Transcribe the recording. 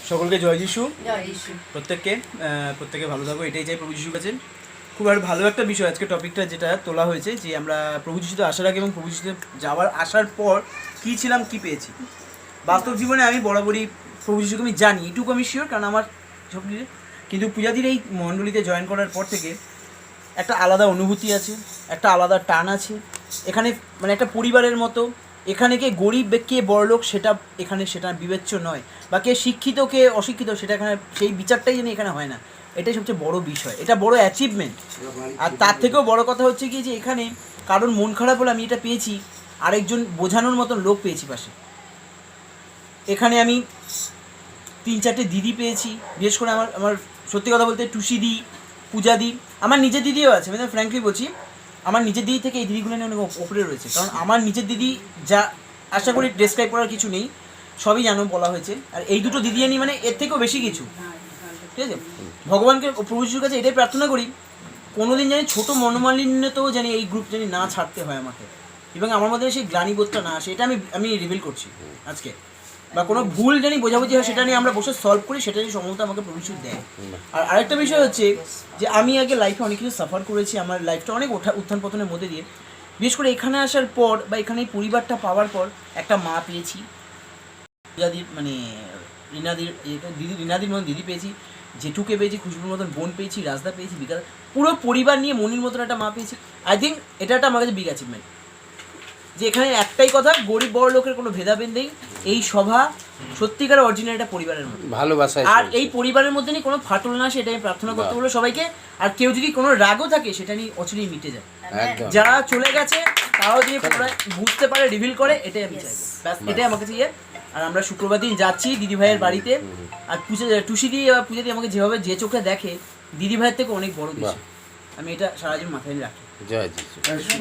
সকলকে জয় যিশু। প্রত্যেকে ভালো থাকো, এটাই চাই প্রভু যিশুর কাছে। খুব আর ভালো একটা বিষয় আজকে টপিকটা যেটা তোলা হয়েছে, যে আমরা প্রভু যিশুতে আসার আগে এবং প্রভু যিশুতে আসার পর কী ছিলাম, কী পেয়েছি। বাস্তব জীবনে আমি বরাবরই প্রভু যিশুকে আমি জানি, এটুকু আমি শিওর, কারণ আমার সব কিছু। কিন্তু পূজাদির এই মণ্ডলীতে জয়েন করার পর থেকে একটা আলাদা অনুভূতি আছে, একটা আলাদা টান আছে এখানে, মানে একটা পরিবারের মতো। এখানে কে গরিব কে বড়লোক সেটা বিবেচ্য নয়, বা কে শিক্ষিত কে অশিক্ষিত সেটা এখানে, সেই বিচারটাই যেন এখানে হয় না। এটাই সবচেয়ে বড় বিষয়, এটা বড় অ্যাচিভমেন্ট। আর তার থেকেও বড় কথা হচ্ছে কি, যে এখানে কারণ মন খারাপ হলে আমি এটা পেয়েছি, আরেকজন বোঝানোর মতন লোক পেয়েছি পাশে। এখানে আমি 3-4টে দিদি পেয়েছি, বিশেষ করে আমার সত্যি কথা বলতে টুসি দি, পূজা দি, আমার নিজের দিদিও আছে। আমি ফ্র্যাঙ্কলি বলছি, আমার নিজের দিদি থেকে এই দিদিগুলো নিয়ে অনেক ওপরে রয়েছে। কারণ আমার নিজের দিদি যা, আশা করি ডেসক্রাইব করার কিছু নেই, সবই জানো বলা হয়েছে। আর এই দুটো দিদি আনি মানে এর থেকেও বেশি কিছু, ঠিক আছে। ভগবানকে, প্রভু যিশুর কাছে এটাই প্রার্থনা করি, কোনোদিন জানি ছোটো মনোমালিন্যতেও জানি এই গ্রুপ জানি না ছাড়তে হয় আমাকে, এবং আমার মধ্যে সেই গ্লানিবোধটা না আসে। এটা আমি রিভিল করছি আজকে। বা কোনো ভুল জানি বোঝাবুঝি হয়, সেটা নিয়ে আমরা বসে সলভ করি, সেটা নিয়ে সম্ভবত আমাকে প্রভু যিশু দেয়। আর আরেকটা বিষয় হচ্ছে যে আমি আগে লাইফে অনেক কিছু সাফার করেছি, আমার লাইফটা অনেক উত্থান পতনের মধ্যে দিয়ে। বিশেষ করে এখানে আসার পর বা এখানে এই পরিবারটা পাওয়ার পর একটা মা পেয়েছি, পূজাদির মানে রিনাদির মতন দিদি পেয়েছি, জেঠুকে পেয়েছি, খুশবুর মতন বোন পেয়েছি, রাজদা পেয়েছি, বিকাশ, পুরো পরিবার নিয়ে মনির মতন একটা মা পেয়েছি। আই থিঙ্ক এটা একটা আমার কাছে বিগ অ্যাচিভমেন্ট, যে এখানে একটাই কথা, গরিব বড় লোকের কোনো ভেদাভেদ নেই। এই সভা সত্যিকার অরিজিনাল একটা পরিবারের মধ্যে ভালোবাসা, আর এই পরিবারের মধ্যে নিয়ে কোনো ফাটল না আসে, এটা আমি প্রার্থনা করতে বলবো সবাইকে। আর কেউ যদি কোনো রাগও থাকে, সেটা নিয়ে অচিরেই মিটে যায়। যারা চলে গেছে তারাও যদি বুঝতে পারে, রিভিল করে, এটাই আমি চাইবো। ব্যাস, এটাই আমার কাছে আর আমরা শুক্রবার দিন যাচ্ছি দিদি ভাইয়ের বাড়িতে। আর টুসি দিয়ে বা পূজা দিয়ে আমাকে যেভাবে যে চোখে দেখে, দিদি ভাইয়ের থেকে অনেক বড় কিছু, আমি এটা সারা জীবন মাথায় রাখি। জয় যিশু।